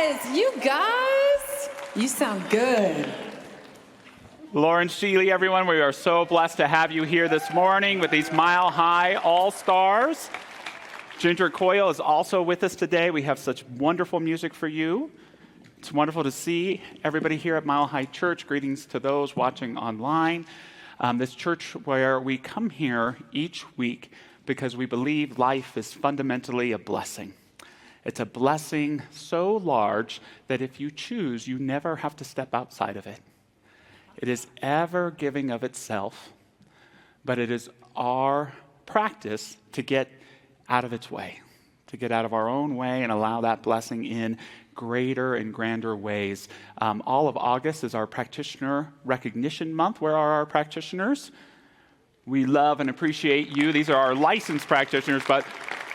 You guys, you sound good. Lauren Sheely, everyone, we are so blessed to have you here this morning with these Mile High All-Stars. Ginger Coyle is also with us today. We have such wonderful music for you. It's wonderful to see everybody here at Mile High Church. Greetings to those watching online. This church where we come here each week because we believe life is fundamentally a blessing. It's a blessing so large that if you choose, you never have to step outside of it. It is ever giving of itself, but it is our practice to get out of its way, to get out of our own way and allow that blessing in greater and grander ways. All of August is our Practitioner Recognition Month. Where are our practitioners? We love and appreciate you. These are our licensed practitioners, but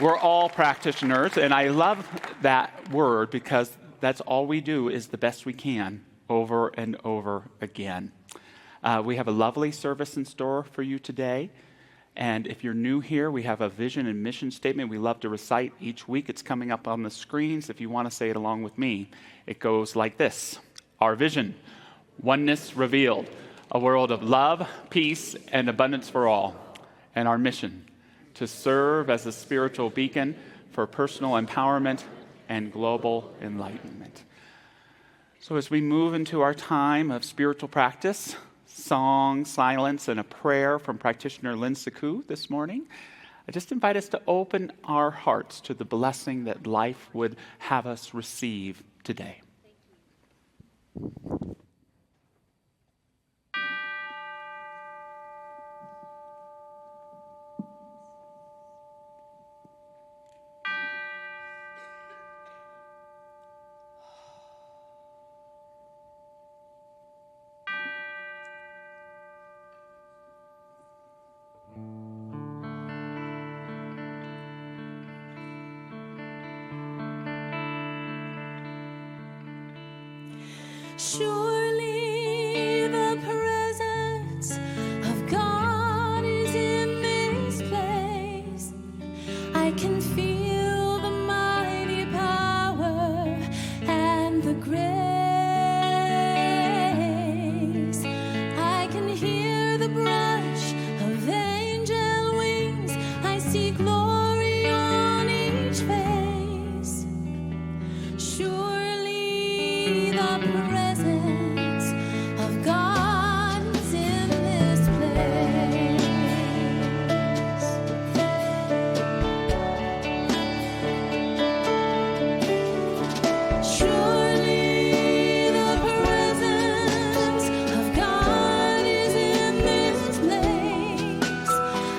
we're all practitioners, and I love that word because that's all we do is the best we can over and over again. We have a lovely service in store for you today, and if you're new here, we have a vision and mission statement we love to recite each week. It's coming up on the screens if you want to say it along with me. It goes like this: our vision, oneness revealed, a world of love, peace, and abundance for all, and our mission, to serve as a spiritual beacon for personal empowerment and global enlightenment. So as we move into our time of spiritual practice, song, silence, and a prayer from practitioner Lynn Saku this morning, I just invite us to open our hearts to the blessing that life would have us receive today. Surely the presence of God is in this place. I can feel the mighty power and the grace. I can hear the brush of angel wings. I see glory on each face. Surely the presence of God is in this place. Surely the presence of God is in this place.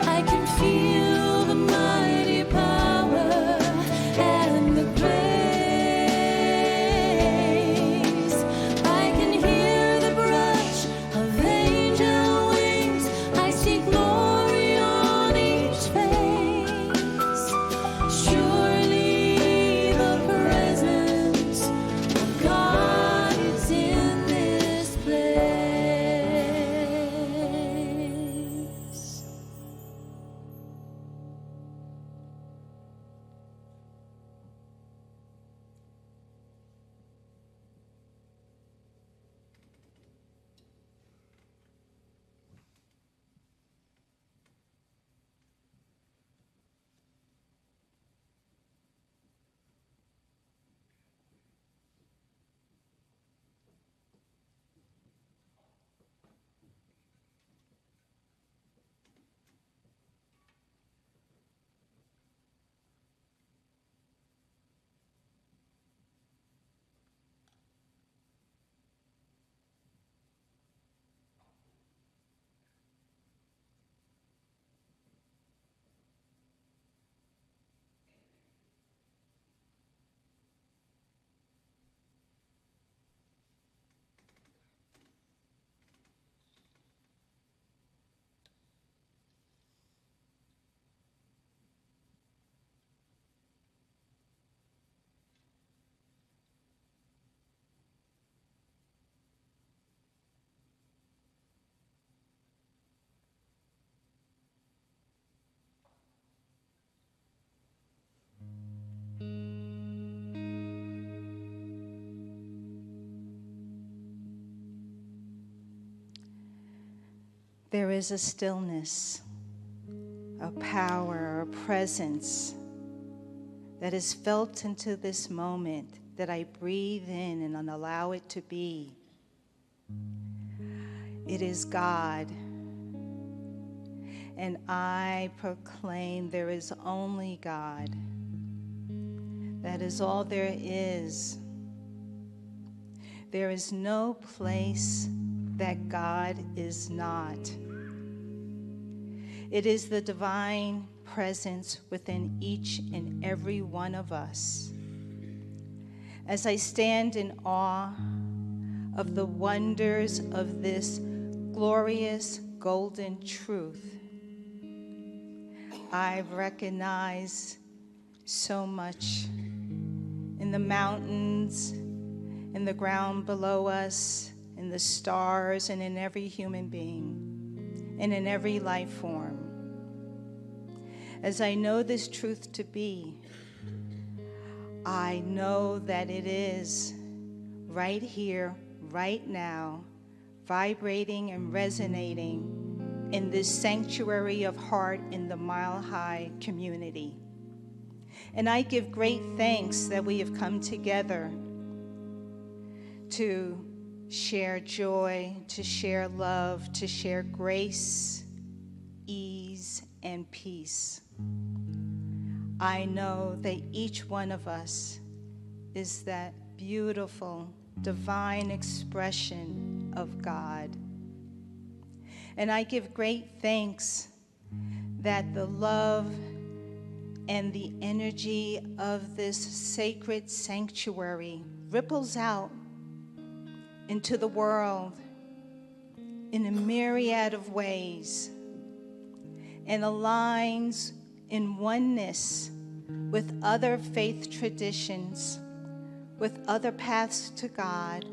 I can feel the mighty power and the grace. I there is a stillness, a power, a presence that is felt into this moment that I breathe in and allow it to be. It is God. And I proclaim there is only God. That is all there is. There is no place that God is not. It is the divine presence within each and every one of us. As I stand in awe of the wonders of this glorious golden truth, I recognize so much in the mountains, in the ground below us, in the stars, and in every human being, and in every life form. As I know this truth to be, I know that it is right here, right now, vibrating and resonating in this sanctuary of heart in the Mile High community. And I give great thanks that we have come together to share joy, to share love, to share grace, ease, and peace. I know that each one of us is that beautiful, divine expression of God. And I give great thanks that the love and the energy of this sacred sanctuary ripples out into the world in a myriad of ways and aligns in oneness with other faith traditions, with other paths to God,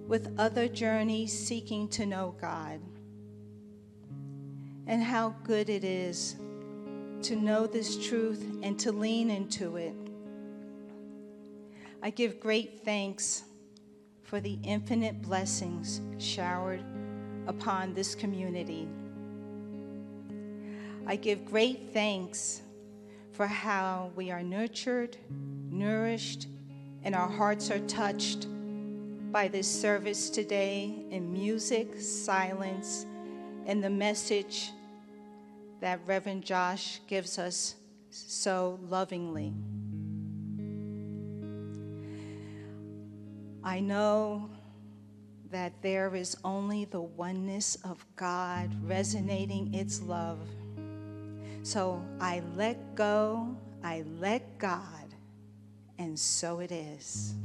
with other journeys seeking to know God. And how good it is to know this truth and to lean into it. I give great thanks for the infinite blessings showered upon this community. I give great thanks for how we are nurtured, nourished, and our hearts are touched by this service today in music, silence, and the message that Reverend Josh gives us so lovingly. I know that there is only the oneness of God resonating its love. So I let go, I let God, and so it is.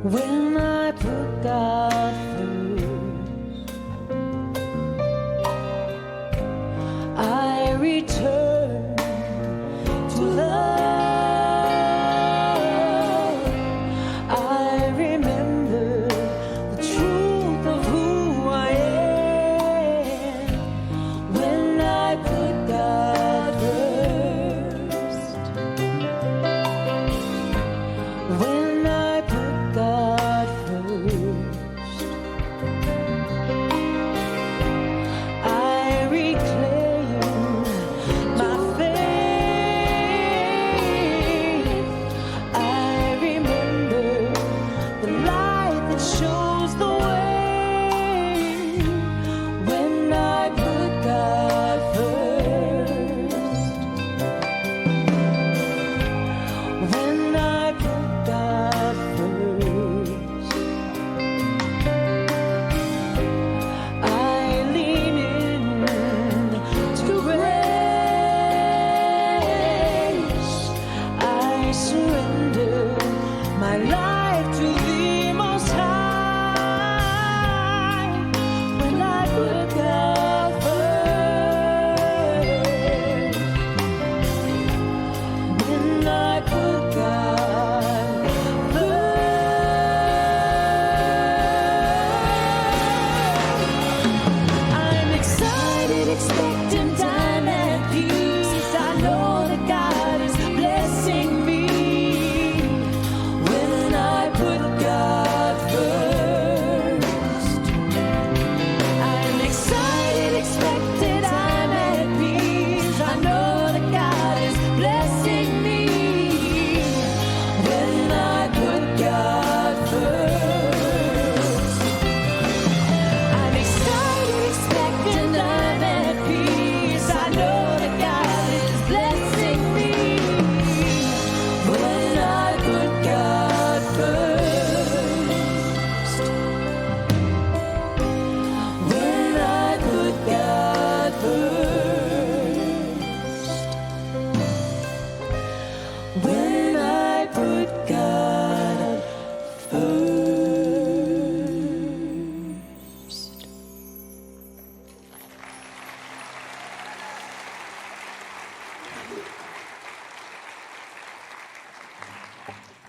When I put God first, I return to love. I remember the truth of who I am. When I put God first, when I put God first, I reclaim my faith. I remember the light that shows the way. When I put God first, when I put God first, I lean in to grace. I surrender my life to the Most High.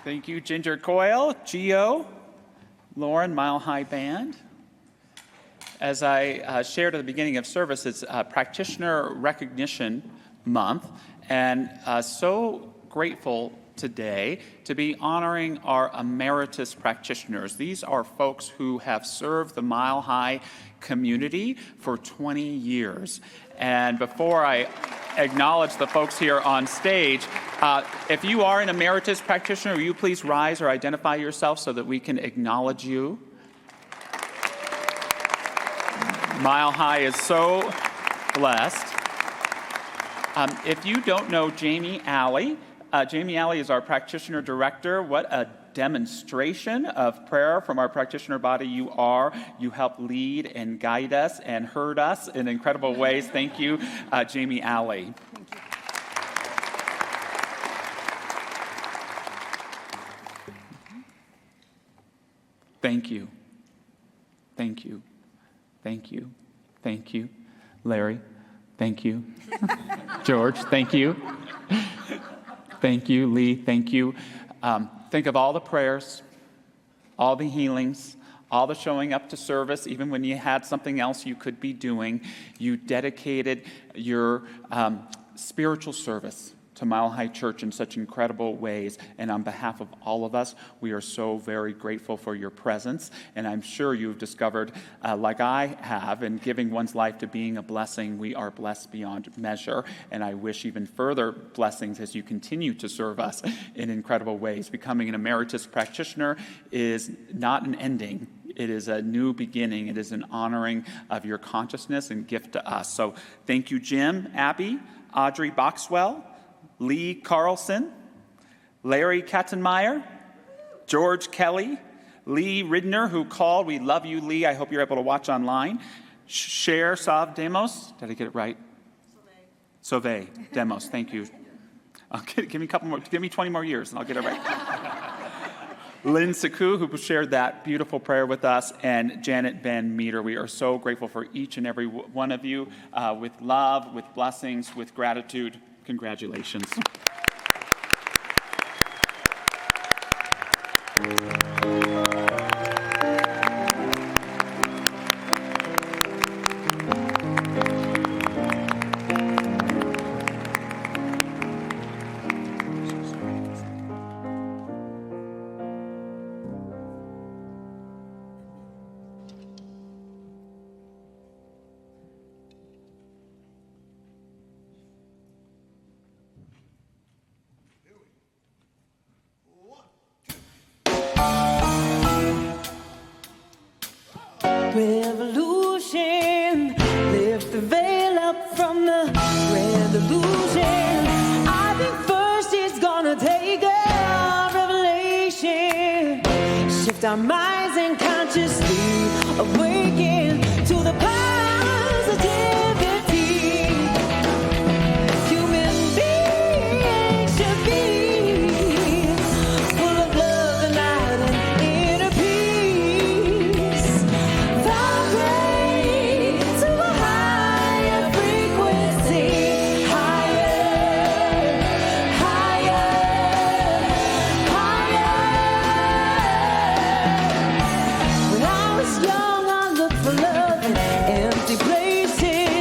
Thank you, Ginger Coyle, Gio, Lauren, Mile High Band. As I shared at the beginning of service, it's Practitioner Recognition Month, and so grateful today to be honoring our emeritus practitioners. These are folks who have served the Mile High community for 20 years. And before I acknowledge the folks here on stage, if you are an emeritus practitioner, will you please rise or identify yourself so that we can acknowledge you? Mile High is so blessed. If you don't know Jamie Alley is our practitioner director. What a demonstration of prayer from our practitioner body you are. You help lead and guide us and herd us in incredible ways. Thank you, Jamie Alley. Thank you. Thank you. Thank you. Thank you. Larry, thank you. George, thank you. Thank you. Lee, thank you. Think of all the prayers, all the healings, all the showing up to service, even when you had something else you could be doing. You dedicated your spiritual service to Mile High Church in such incredible ways. And on behalf of all of us, we are so very grateful for your presence. And I'm sure you've discovered, like I have, in giving one's life to being a blessing, we are blessed beyond measure. And I wish even further blessings as you continue to serve us in incredible ways. Becoming an emeritus practitioner is not an ending. It is a new beginning. It is an honoring of your consciousness and gift to us. So thank you, Jim, Abby, Audrey Boxwell, Lee Carlson, Larry Katzenmeyer, George Kelly, Lee Ridner, who called. We love you, Lee. I hope you're able to watch online. Cher Sav Demos. Did I get it right? Sauvé Demos. Thank you. Give me a couple more. Give me 20 more years, and I'll get it right. Lynn Saku, who shared that beautiful prayer with us, and Janet Van Meter. We are so grateful for each and every one of you, with love, with blessings, with gratitude. Congratulations. Revolution, lift the veil up from the revolution. I think first it's gonna take a revelation. Shift our minds and consciously awaken to the positivity human beings should be. Full of love and light and inner peace. Vibrate to a higher frequency. Higher, higher, higher. When I was young, I looked for love in empty places.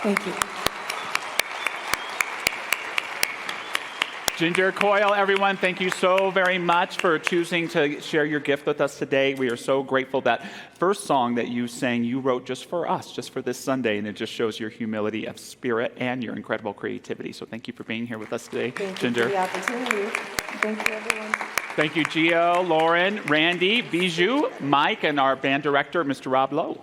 Thank you. Ginger Coyle, everyone, thank you so very much for choosing to share your gift with us today. We are so grateful that first song that you sang, you wrote just for us, just for this Sunday, and it just shows your humility of spirit and your incredible creativity. So thank you for being here with us today, Thank Ginger. you for the opportunity. Thank you, everyone. Thank you, Gio, Lauren, Randy, Bijou, Mike, and our band director, Mr. Rob Lowe.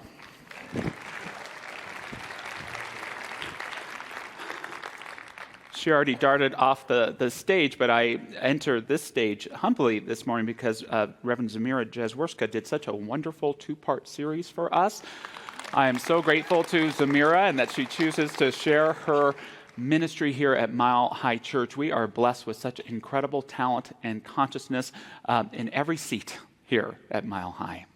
She already darted off the stage, but I entered this stage humbly this morning because Reverend Zamira Jezworska did such a wonderful two-part series for us. I am so grateful to Zamira and that she chooses to share her ministry here at Mile High Church. We are blessed with such incredible talent and consciousness in every seat here at Mile High.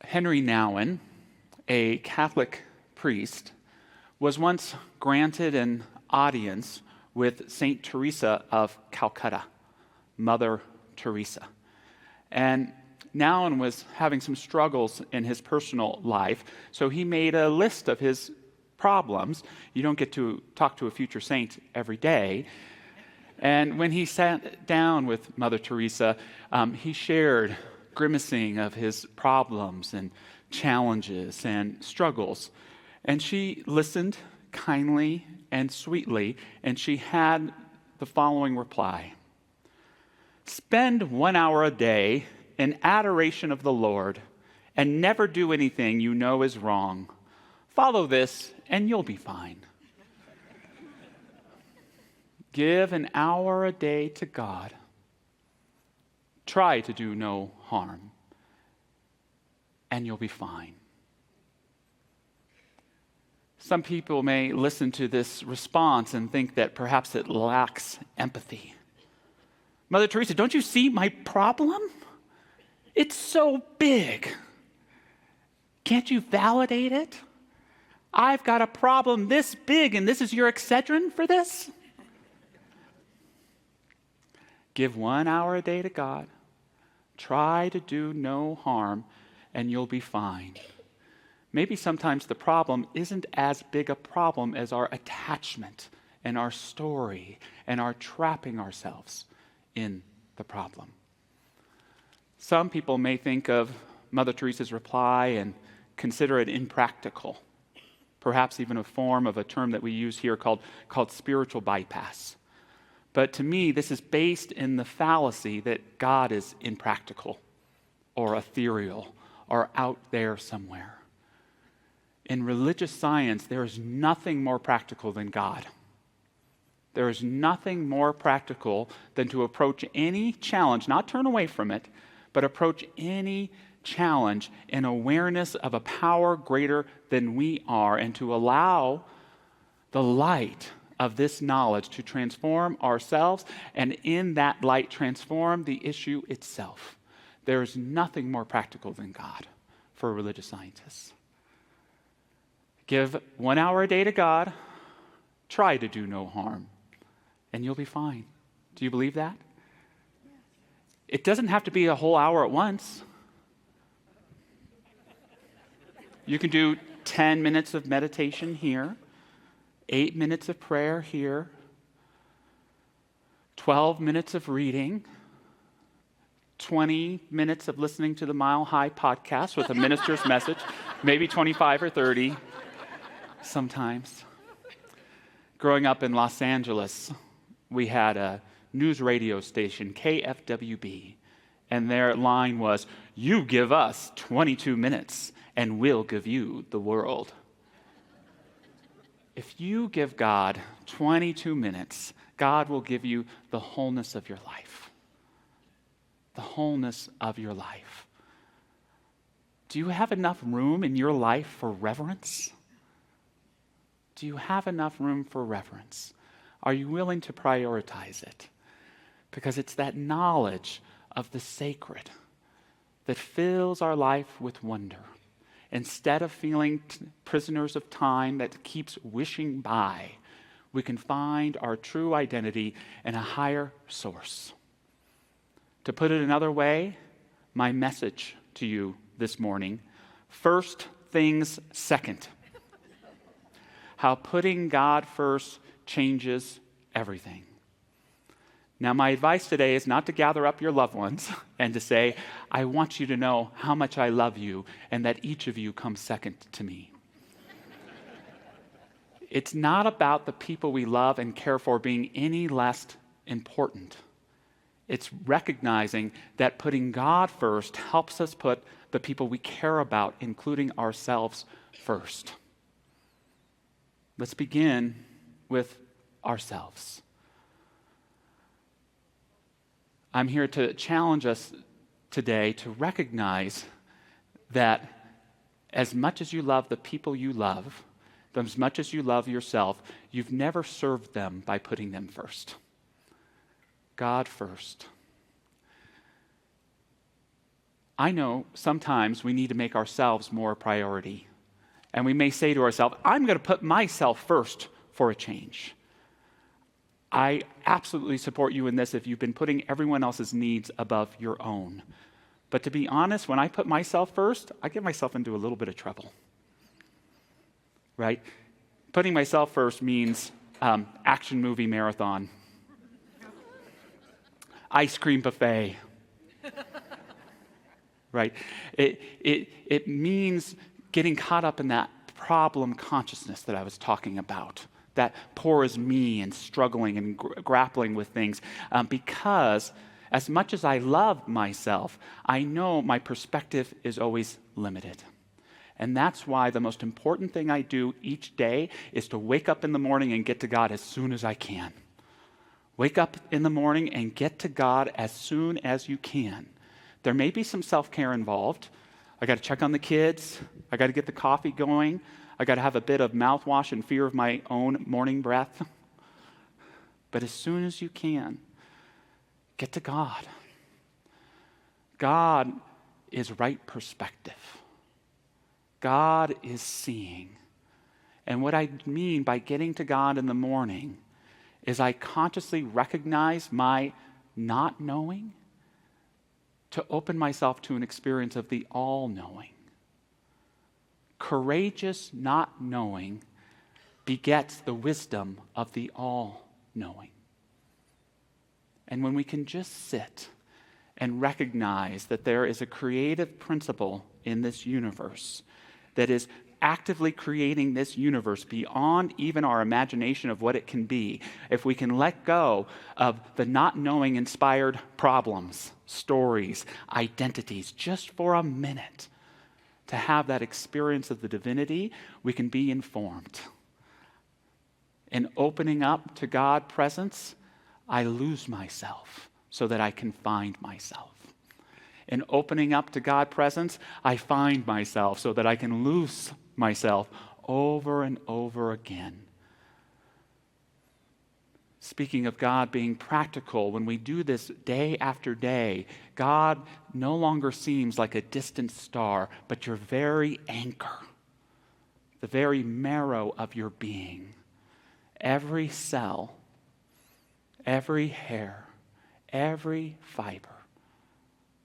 Henry Nouwen, a Catholic priest, was once granted an audience with St. Teresa of Calcutta, Mother Teresa. And Nouwen was having some struggles in his personal life, so he made a list of his problems. You don't get to talk to a future saint every day. And when he sat down with Mother Teresa, he shared grimacing of his problems and challenges and struggles. And she listened kindly and sweetly, and she had the following reply. Spend 1 hour a day in adoration of the Lord and never do anything you know is wrong. Follow this and you'll be fine. Give an hour a day to God. Try to do no harm, and you'll be fine. Some people may listen to this response and think that perhaps it lacks empathy. Mother Teresa, don't you see my problem? It's so big. Can't you validate it? I've got a problem this big, and this is your Excedrin for this? Give 1 hour a day to God. Try to do no harm, and you'll be fine. Maybe sometimes the problem isn't as big a problem as our attachment and our story and our trapping ourselves in the problem. Some people may think of Mother Teresa's reply and consider it impractical, perhaps even a form of a term that we use here called spiritual bypass. But to me, this is based in the fallacy that God is impractical or ethereal or out there somewhere. In religious science, there is nothing more practical than God. There is nothing more practical than to approach any challenge, not turn away from it, but approach any challenge in awareness of a power greater than we are, and to allow the light of this knowledge to transform ourselves, and in that light transform the issue itself. There is nothing more practical than God for religious scientists. Give 1 hour a day to God, try to do no harm, and you'll be fine. Do you believe that? It doesn't have to be a whole hour at once. You can do 10 minutes of meditation here, 8 minutes of prayer here, 12 minutes of reading, 20 minutes of listening to the Mile High podcast with a minister's message, maybe 25 or 30 sometimes. Growing up in Los Angeles, we had a news radio station, KFWB, and their line was, "You give us 22 minutes and we'll give you the world." If you give God 22 minutes, God will give you the wholeness of your life. The wholeness of your life. Do you have enough room in your life for reverence? Do you have enough room for reverence? Are you willing to prioritize it? Because it's that knowledge of the sacred that fills our life with wonder. Instead of feeling prisoners of time that keeps wishing by, we can find our true identity in a higher source. To put it another way, my message to you this morning, first things second. How putting God first changes everything. Now, my advice today is not to gather up your loved ones and to say, I want you to know how much I love you and that each of you comes second to me. It's not about the people we love and care for being any less important. It's recognizing that putting God first helps us put the people we care about, including ourselves, first. Let's begin with ourselves. I'm here to challenge us today to recognize that as much as you love the people you love, as much as you love yourself, you've never served them by putting them first. God first. I know sometimes we need to make ourselves more a priority. And we may say to ourselves, I'm going to put myself first for a change. I absolutely support you in this if you've been putting everyone else's needs above your own. But to be honest, when I put myself first, I get myself into a little bit of trouble. Right? Putting myself first means action movie marathon, ice cream buffet. Right? It means getting caught up in that problem consciousness that I was talking about. That poor is me and struggling and grappling with things. Because as much as I love myself, I know my perspective is always limited. And that's why the most important thing I do each day is to wake up in the morning and get to God as soon as I can. Wake up in the morning and get to God as soon as you can. There may be some self-care involved. I got to check on the kids. I got to get the coffee going. I got to have a bit of mouthwash and fear of my own morning breath. But as soon as you can, get to God. God is right perspective. God is seeing. And what I mean by getting to God in the morning is I consciously recognize my not knowing to open myself to an experience of the all-knowing. Courageous not knowing begets the wisdom of the all-knowing. And when we can just sit and recognize that there is a creative principle in this universe that is actively creating this universe beyond even our imagination of what it can be, if we can let go of the not knowing inspired problems, stories, identities, just for a minute, to have that experience of the divinity, we can be informed. In opening up to God's presence, I lose myself so that I can find myself. In opening up to God's presence, I find myself so that I can lose myself over and over again. Speaking of God being practical, when we do this day after day, God no longer seems like a distant star, but your very anchor, the very marrow of your being. Every cell, every hair, every fiber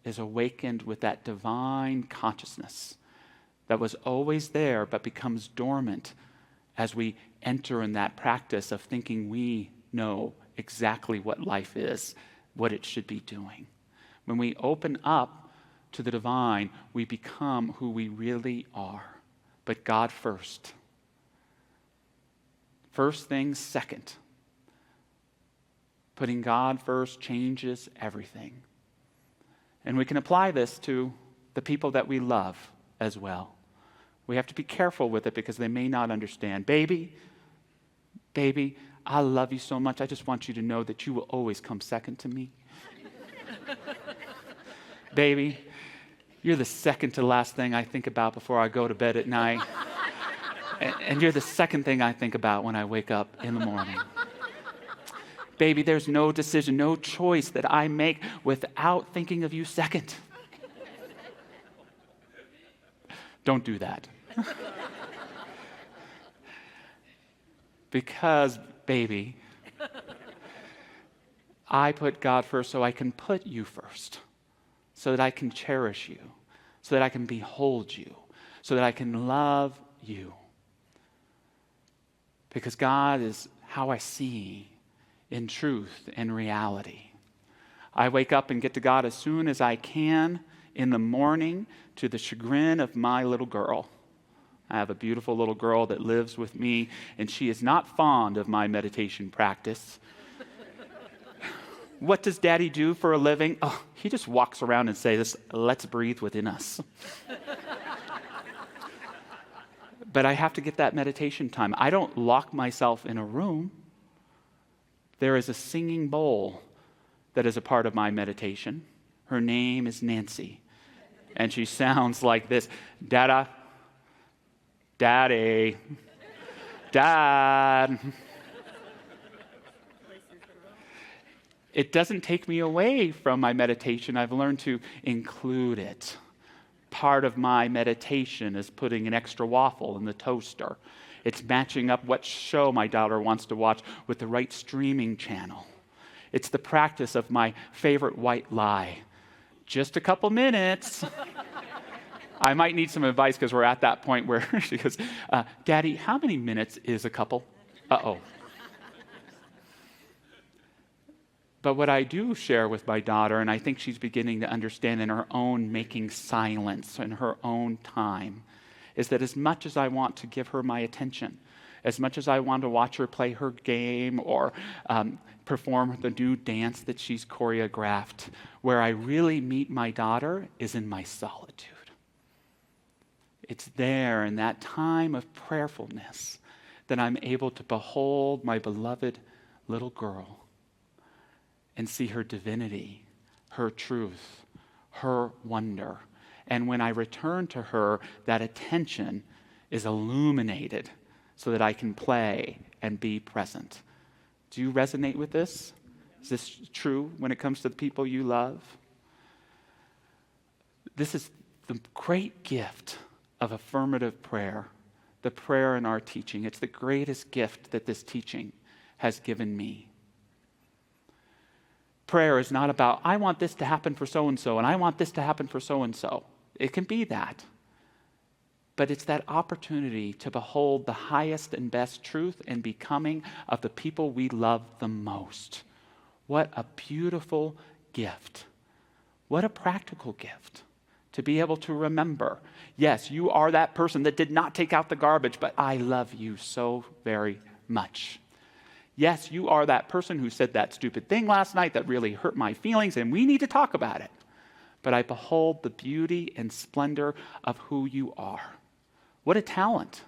is awakened with that divine consciousness that was always there but becomes dormant as we enter in that practice of thinking we know exactly what life is, what it should be doing. When we open up to the divine, we become who we really are, but God first. First things second. Putting God first changes everything. And we can apply this to the people that we love as well. We have to be careful with it because they may not understand. Baby, I love you so much. I just want you to know that you will always come second to me. Baby, you're the second to last thing I think about before I go to bed at night. And you're the second thing I think about when I wake up in the morning. Baby, there's no decision, no choice that I make without thinking of you second. Don't do that. Because, baby, I put God first so I can put you first, so that I can cherish you, so that I can behold you, so that I can love you. Because God is how I see in truth and reality. I wake up and get to God as soon as I can in the morning, to the chagrin of my little girl. I have a beautiful little girl that lives with me, and she is not fond of my meditation practice. What does Daddy do for a living? Oh, he just walks around and says, "Let's breathe within us." But I have to get that meditation time. I don't lock myself in a room. There is a singing bowl that is a part of my meditation. Her name is Nancy. And she sounds like this: Dada, Daddy, Dad. It doesn't take me away from my meditation. I've learned to include it. Part of my meditation is putting an extra waffle in the toaster. It's matching up what show my daughter wants to watch with the right streaming channel. It's the practice of my favorite white lie. Just a couple minutes. I might need some advice because we're at that point where she goes, "Daddy, how many minutes is a couple?" Uh-oh. But what I do share with my daughter, and I think she's beginning to understand in her own making silence in her own time, is that as much as I want to give her my attention, as much as I want to watch her play her game or perform the new dance that she's choreographed, where I really meet my daughter is in my solitude. It's there in that time of prayerfulness that I'm able to behold my beloved little girl and see her divinity, her truth, her wonder. And when I return to her, that attention is illuminated so that I can play and be present. Do you resonate with this? Is this true when it comes to the people you love? This is the great gift of affirmative prayer, the prayer in our teaching. It's the greatest gift that this teaching has given me. Prayer is not about, I want this to happen for so-and-so, and I want this to happen for so-and-so. It can be that. But it's that opportunity to behold the highest and best truth and becoming of the people we love the most. What a beautiful gift. What a practical gift to be able to remember, yes, you are that person that did not take out the garbage, but I love you so very much. Yes, you are that person who said that stupid thing last night that really hurt my feelings, and we need to talk about it. But I behold the beauty and splendor of who you are. What a talent.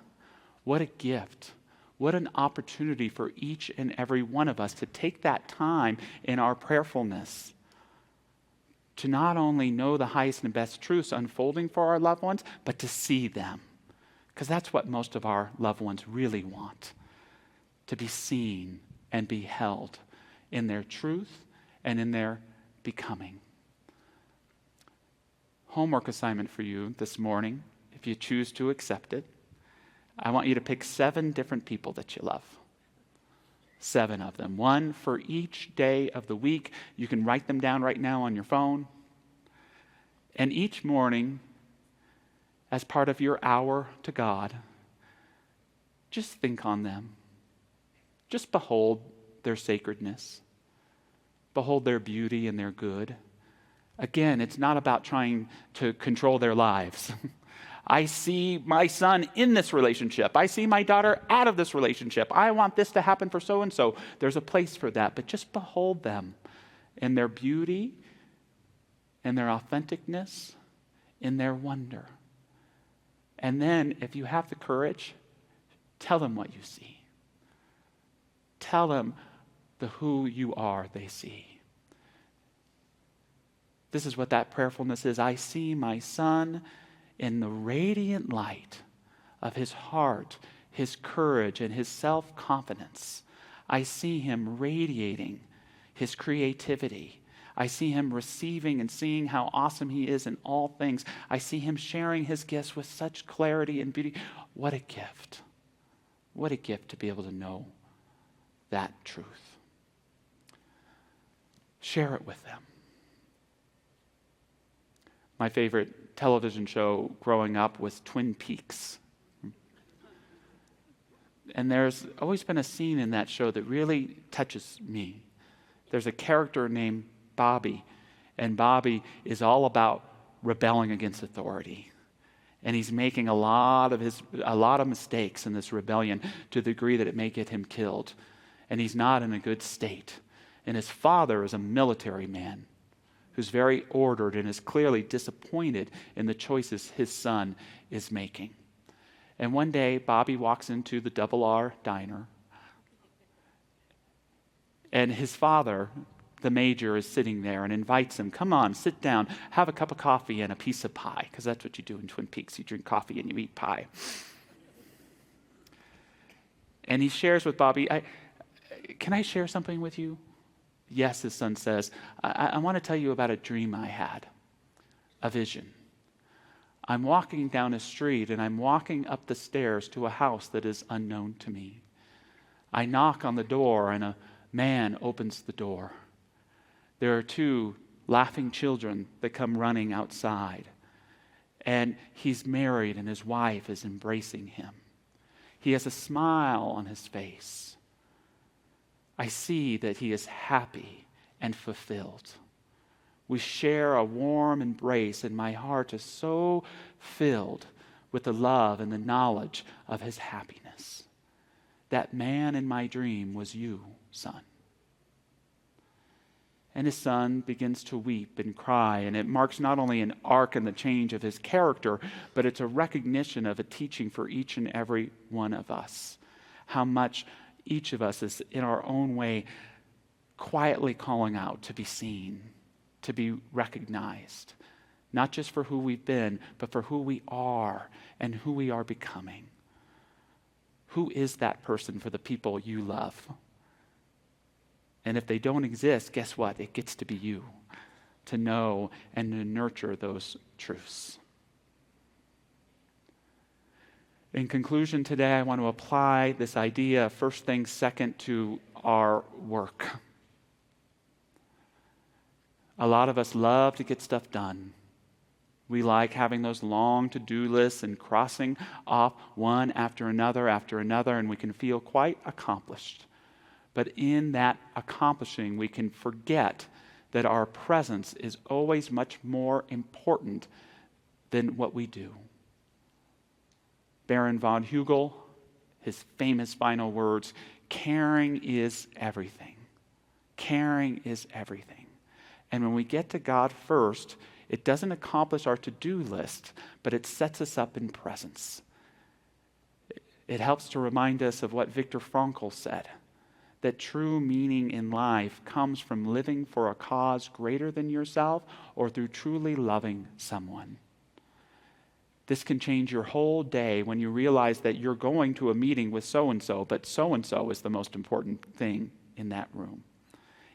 What a gift. What an opportunity for each and every one of us to take that time in our prayerfulness to not only know the highest and best truths unfolding for our loved ones, but to see them. Because that's what most of our loved ones really want. To be seen and be held in their truth and in their becoming. Homework assignment for you this morning, if you choose to accept it. I want you to pick 7 different people that you love. 7 of them. 1 for each day of the week. You can write them down right now on your phone. And each morning, as part of your hour to God, just think on them. Just behold their sacredness. Behold their beauty and their good. Again, it's not about trying to control their lives. I see my son in this relationship. I see my daughter out of this relationship. I want this to happen for so-and-so. There's a place for that, but just behold them in their beauty, in their authenticness, in their wonder. And then, if you have the courage, tell them what you see. Tell them the who you are they see. This is what that prayerfulness is. I see my son in the radiant light of his heart, his courage, and his self-confidence. I see him radiating his creativity. I see him receiving and seeing how awesome he is in all things. I see him sharing his gifts with such clarity and beauty. What a gift. What a gift to be able to know that truth. Share it with them. My favorite television show growing up was Twin Peaks. And there's always been a scene in that show that really touches me. There's a character named Bobby, and Bobby is all about rebelling against authority. And he's making a lot of mistakes in this rebellion to the degree that it may get him killed. And he's not in a good state. And his father is a military man who's very ordered and is clearly disappointed in the choices his son is making. And one day, Bobby walks into the Double R diner, and his father, the major, is sitting there and invites him, come on, sit down, have a cup of coffee and a piece of pie, because that's what you do in Twin Peaks. You drink coffee and you eat pie. And he shares with Bobby, can I share something with you? Yes, his son says, I want to tell you about a dream I had, a vision. I'm walking down a street and I'm walking up the stairs to a house that is unknown to me. I knock on the door and a man opens the door. There are two laughing children that come running outside. And he's married and his wife is embracing him. He has a smile on his face. I see that he is happy and fulfilled. We share a warm embrace, and my heart is so filled with the love and the knowledge of his happiness. That man in my dream was you, son. And his son begins to weep and cry, and it marks not only an arc in the change of his character, but it's a recognition of a teaching for each and every one of us. How much each of us is, in our own way, quietly calling out to be seen, to be recognized, not just for who we've been, but for who we are and who we are becoming. Who is that person for the people you love? And if they don't exist, guess what? It gets to be you to know and to nurture those truths. In conclusion today, I want to apply this idea of first things second to our work. A lot of us love to get stuff done. We like having those long to-do lists and crossing off one after another, and we can feel quite accomplished. But in that accomplishing, we can forget that our presence is always much more important than what we do. Baron von Hugel, his famous final words, caring is everything. Caring is everything. And when we get to God first, it doesn't accomplish our to-do list, but it sets us up in presence. It helps to remind us of what Viktor Frankl said, that true meaning in life comes from living for a cause greater than yourself or through truly loving someone. This can change your whole day when you realize that you're going to a meeting with so-and-so, but so-and-so is the most important thing in that room.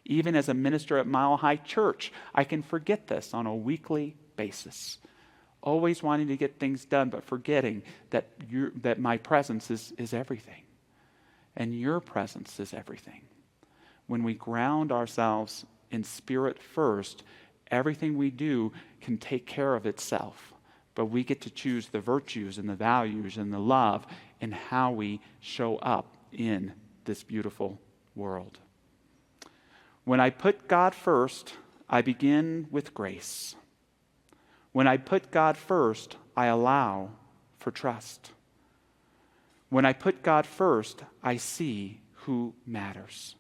Even as a minister at Mile High Church, I can forget this on a weekly basis. Always wanting to get things done, but forgetting that my presence is everything. And your presence is everything. When we ground ourselves in spirit first, everything we do can take care of itself. But we get to choose the virtues and the values and the love in how we show up in this beautiful world. When I put God first, I begin with grace. When I put God first, I allow for trust. When I put God first, I see who matters.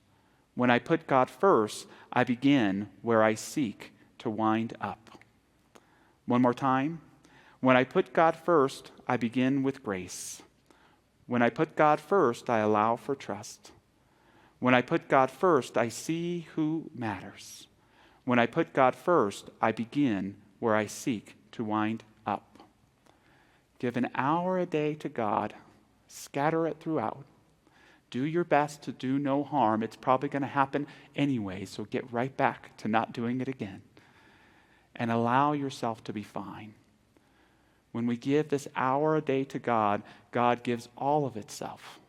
When I put God first, I begin where I seek to wind up. One more time. When I put God first, I begin with grace. When I put God first, I allow for trust. When I put God first, I see who matters. When I put God first, I begin where I seek to wind up. Give an hour a day to God. Scatter it throughout. Do your best to do no harm. It's probably going to happen anyway, so get right back to not doing it again. And allow yourself to be fine. When we give this hour a day to God, God gives all of itself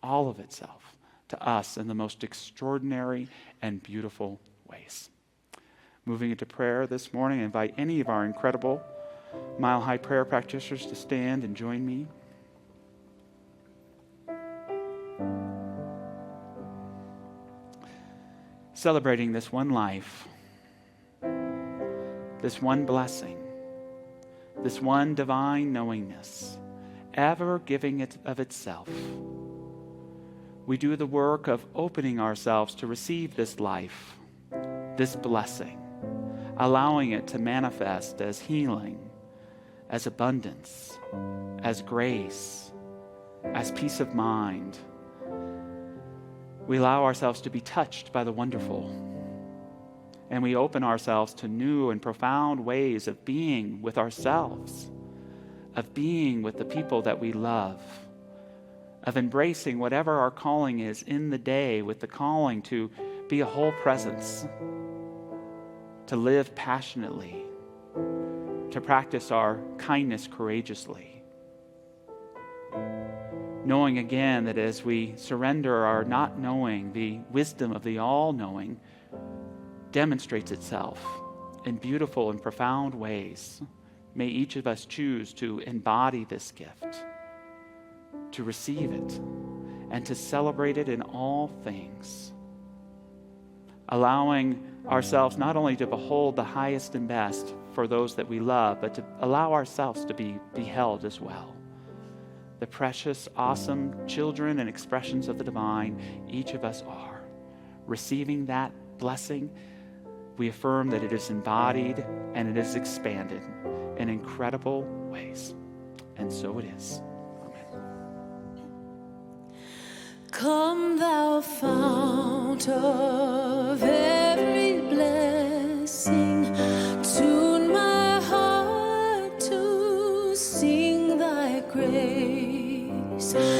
to us in the most extraordinary and beautiful ways. Moving into prayer this morning, I invite any of our incredible Mile High prayer practitioners to stand and join me. Celebrating this one life, this one blessing, this one divine knowingness, ever giving it of itself. We do the work of opening ourselves to receive this life, this blessing, allowing it to manifest as healing, as abundance, as grace, as peace of mind. We allow ourselves to be touched by the wonderful, and we open ourselves to new and profound ways of being with ourselves, of being with the people that we love, of embracing whatever our calling is in the day with the calling to be a whole presence, to live passionately, to practice our kindness courageously. Knowing again that as we surrender our not knowing, the wisdom of the all-knowing demonstrates itself in beautiful and profound ways. May each of us choose to embody this gift, to receive it, and to celebrate it in all things. Allowing ourselves not only to behold the highest and best for those that we love, but to allow ourselves to be beheld as well. The precious, awesome children and expressions of the divine, each of us are. Receiving that blessing, we affirm that it is embodied and it is expanded in incredible ways. And so it is. Come thou fount of every blessing, tune my heart to sing thy grace.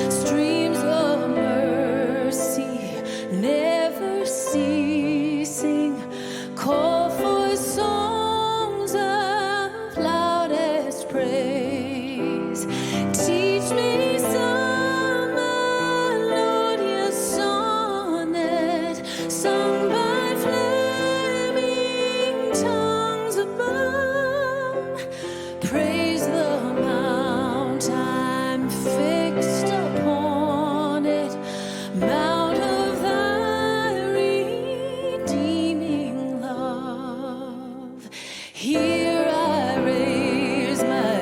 Streams of mercy never ceasing, call for songs of loudest praise. Teach me some melodious sonnet sung by flaming tongues above. Praise the mount I'm fixed upon it, mount of thy redeeming love. Here I raise my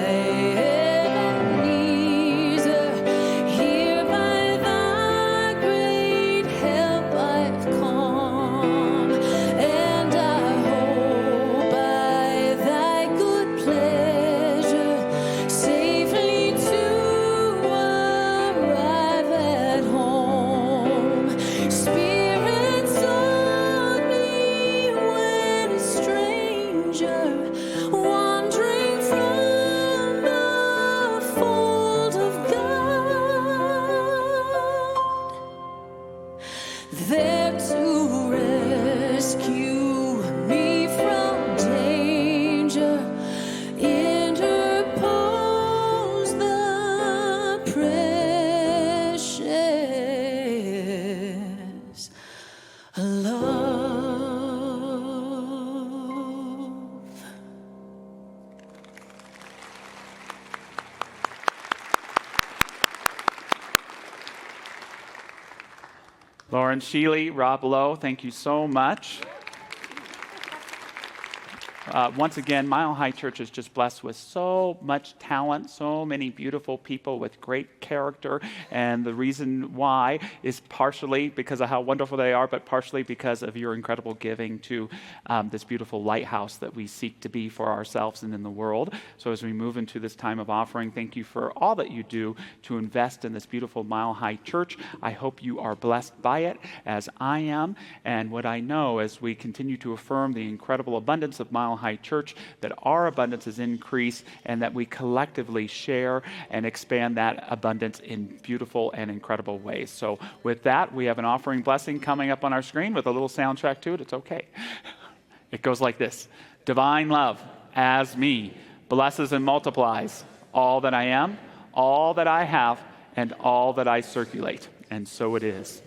Ebenezer, here by thy great help I've come, and I hope by thy good pleasure safely to arrive at home. Spirits on me when a stranger, wandering from the fold of God, there to rescue me from danger, interpose the precious love. Lauren Sheely, Rob Lowe, thank you so much. Once again, Mile High Church is just blessed with so much talent, so many beautiful people with great character, and the reason why is partially because of how wonderful they are, but partially because of your incredible giving to this beautiful lighthouse that we seek to be for ourselves and in the world. So as we move into this time of offering, thank you for all that you do to invest in this beautiful Mile High Church. I hope you are blessed by it, as I am, and what I know as we continue to affirm the incredible abundance of Mile High Church, that our abundance is increased and that we collectively share and expand that abundance in beautiful and incredible ways. So with that, we have an offering blessing coming up on our screen with a little soundtrack to it. It's okay. It goes like this. Divine love as me blesses and multiplies all that I am, all that I have, and all that I circulate. And so it is.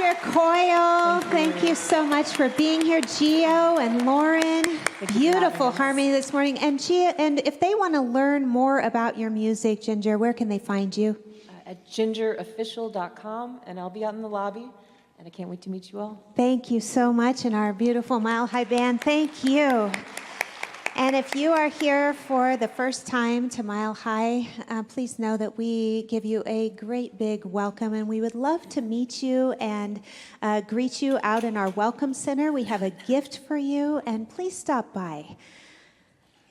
Ginger Coyle, thank you so much for being here. Gio and Lauren, beautiful harmony this morning. And Gio, and if they want to learn more about your music, Ginger, where can they find you? At gingerofficial.com, and I'll be out in the lobby, and I can't wait to meet you all. Thank you so much, and our beautiful Mile High Band, thank you. And if you are here for the first time to Mile High, please know that we give you a great big welcome, and we would love to meet you and greet you out in our Welcome Center. We have a gift for you, and please stop by.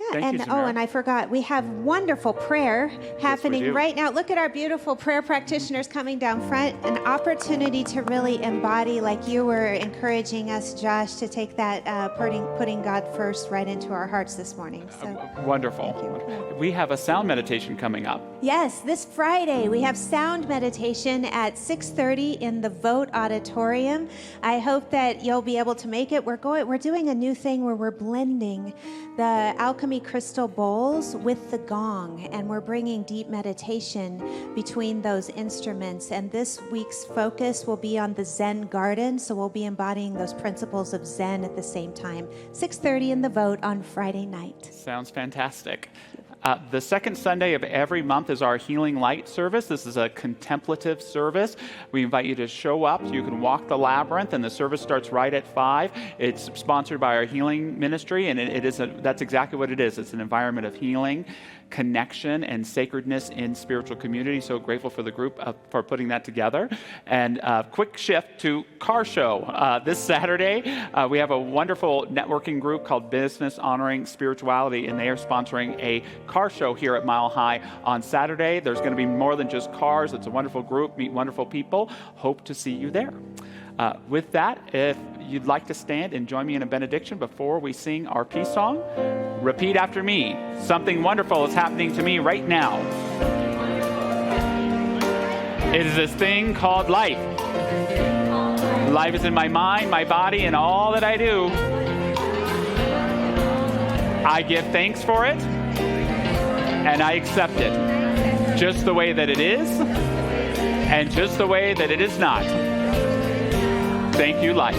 Yeah, Thank you, Samara. and I forgot, we have wonderful prayer happening right now. Look at our beautiful prayer practitioners coming down front. An opportunity to really embody, like you were encouraging us, Josh, to take that putting God first right into our hearts this morning. So, Wonderful. We have a sound meditation coming up. yes, this Friday we have sound meditation at 6:30 in the Vote Auditorium. I hope that you'll be able to make it. We're doing a new thing where we're blending the alchemy crystal bowls with the gong, and we're bringing deep meditation between those instruments. And this week's focus will be on the Zen garden, so we'll be embodying those principles of Zen at the same time. 6:30 in the Vote on Friday night. Sounds fantastic. The second Sunday of every month is our Healing Light service. This is a contemplative service. We invite you to show up. You can walk the labyrinth, and the service starts right at 5. It's sponsored by our healing ministry, and that's exactly what it is. It's an environment of healing, connection, and sacredness in spiritual community. So grateful for the group for putting that together. And quick shift to Car Show. This Saturday, we have a wonderful networking group called Business Honoring Spirituality, and they are sponsoring a car show here at Mile High on Saturday. There's going to be more than just cars. It's a wonderful group, meet wonderful people. Hope to see you there. With that, if you'd like to stand and join me in a benediction before we sing our peace song, repeat after me. Something wonderful is happening to me right now. It is this thing called life. Life is in my mind, my body, and all that I do. I give thanks for it, and I accept it just the way that it is, and just the way that it is not. Thank you, life.